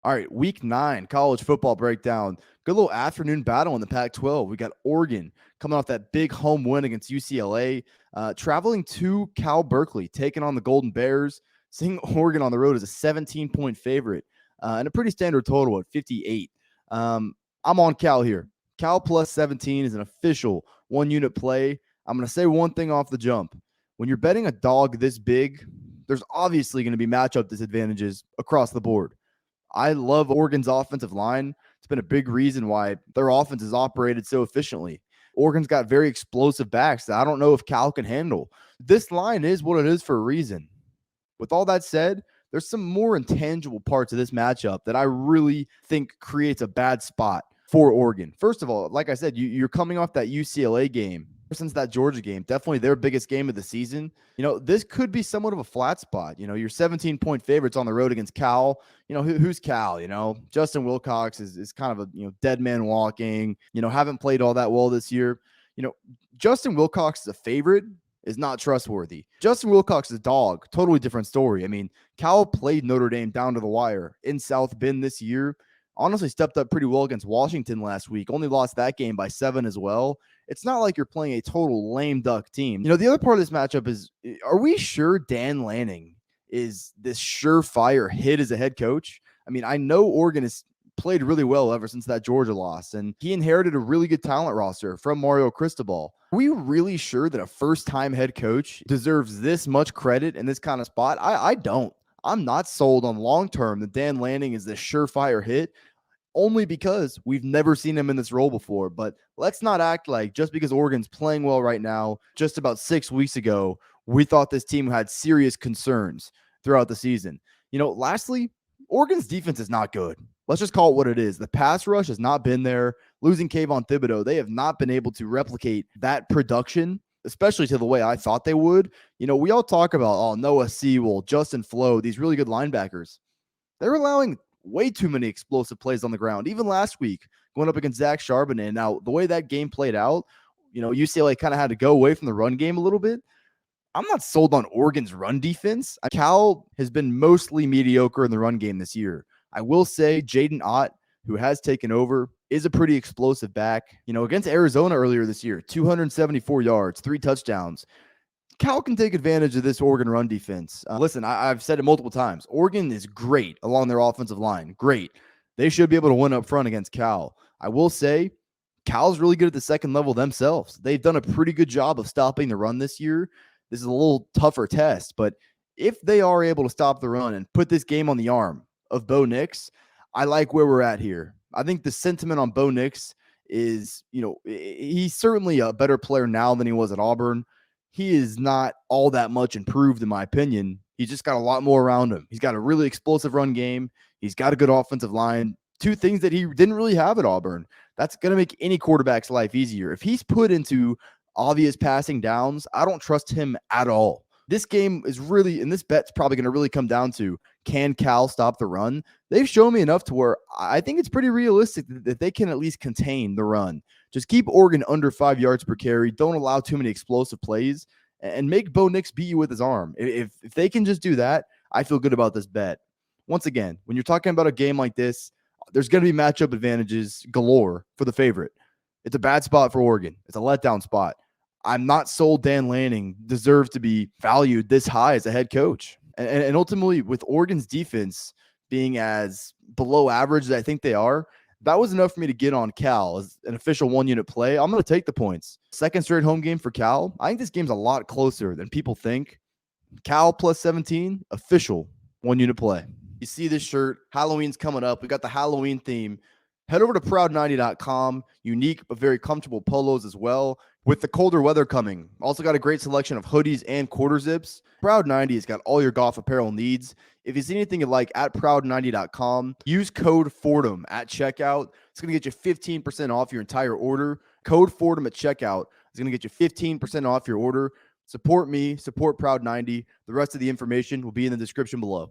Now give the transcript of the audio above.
All right, week 9, college football breakdown. Good little afternoon battle in the Pac-12. We got Oregon coming off that big home win against UCLA, traveling to Cal Berkeley, taking on the Golden Bears. Seeing Oregon on the road as a 17-point favorite and a pretty standard total at 58. I'm on Cal here. Cal plus 17 is an official one-unit play. I'm going to say one thing off the jump. When you're betting a dog this big, there's obviously going to be matchup disadvantages across the board. I love Oregon's offensive line. It's been a big reason why their offense is operated so efficiently. Oregon's got very explosive backs that I don't know if Cal can handle. This line is what it is for a reason. With all that said, there's some more intangible parts of this matchup that I really think creates a bad spot for Oregon. First of all, like I said, you're coming off that UCLA game. Since that Georgia game, definitely their biggest game of the season. This could be somewhat of a flat spot. You're 17-point favorites on the road against Cal. Who's Cal? Justin Wilcox is kind of a dead man walking. Haven't played all that well this year. Justin Wilcox is a favorite is not trustworthy. Justin Wilcox is a dog. Totally different story. I mean, Cal played Notre Dame down to the wire in South Bend this year. Honestly stepped up pretty well against Washington last week. Only lost that game by 7 as well. It's not like you're playing a total lame duck team. The other part of this matchup is, are we sure Dan Lanning is this surefire hit as a head coach? I mean, I know Oregon has played really well ever since that Georgia loss, and he inherited a really good talent roster from Mario Cristobal. Are we really sure that a first-time head coach deserves this much credit in this kind of spot? I don't. I'm not sold on long-term that Dan Lanning is this surefire hit, only because we've never seen him in this role before. But let's not act like just because Oregon's playing well right now, just about 6 weeks ago, we thought this team had serious concerns throughout the season. Lastly, Oregon's defense is not good. Let's just call it what it is. The pass rush has not been there. Losing Kayvon Thibodeau, they have not been able to replicate that production, especially to the way I thought they would. We all talk about, Noah Sewell, Justin Flo, these really good linebackers. They're allowing way too many explosive plays on the ground. Even last week, going up against Zach Charbonnet. Now, the way that game played out, UCLA kind of had to go away from the run game a little bit. I'm not sold on Oregon's run defense. Cal has been mostly mediocre in the run game this year. I will say Jaden Ott, who has taken over, is a pretty explosive back. Against Arizona earlier this year, 274 yards, 3 touchdowns. Cal can take advantage of this Oregon run defense. Listen, I've said it multiple times. Oregon is great along their offensive line. Great. They should be able to win up front against Cal. I will say Cal's really good at the second level themselves. They've done a pretty good job of stopping the run this year. This is a little tougher test, but if they are able to stop the run and put this game on the arm of Bo Nix, I like where we're at here. I think the sentiment on Bo Nix is, he's certainly a better player now than he was at Auburn. He is not all that much improved, in my opinion. He's just got a lot more around him. He's got a really explosive run game. He's got a good offensive line. 2 things that he didn't really have at Auburn. That's going to make any quarterback's life easier. If he's put into obvious passing downs, I don't trust him at all. This game is really, and this bet's probably going to really come down to, can Cal stop the run? They've shown me enough to where I think it's pretty realistic that they can at least contain the run. Just keep Oregon under 5 yards per carry. Don't allow too many explosive plays, and make Bo Nix beat you with his arm. If they can just do that, I feel good about this bet. Once again, when you're talking about a game like this, there's going to be matchup advantages galore for the favorite. It's a bad spot for Oregon. It's a letdown spot. I'm not sold Dan Lanning deserves to be valued this high as a head coach. And ultimately, with Oregon's defense being as below average as I think they are, that was enough for me to get on Cal as an official one-unit play. I'm going to take the points. Second straight home game for Cal. I think this game's a lot closer than people think. Cal plus 17, official one-unit play. You see this shirt. Halloween's coming up. We got the Halloween theme. Head over to proud90.com. Unique but very comfortable polos as well. With the colder weather coming, also got a great selection of hoodies and quarter zips. Proud 90 has got all your golf apparel needs. If you see anything you like at proud90.com, use code Fordham at checkout. It's going to get you 15% off your entire order. Code Fordham at checkout is going to get you 15% off your order. Support me, support Proud 90. The rest of the information will be in the description below.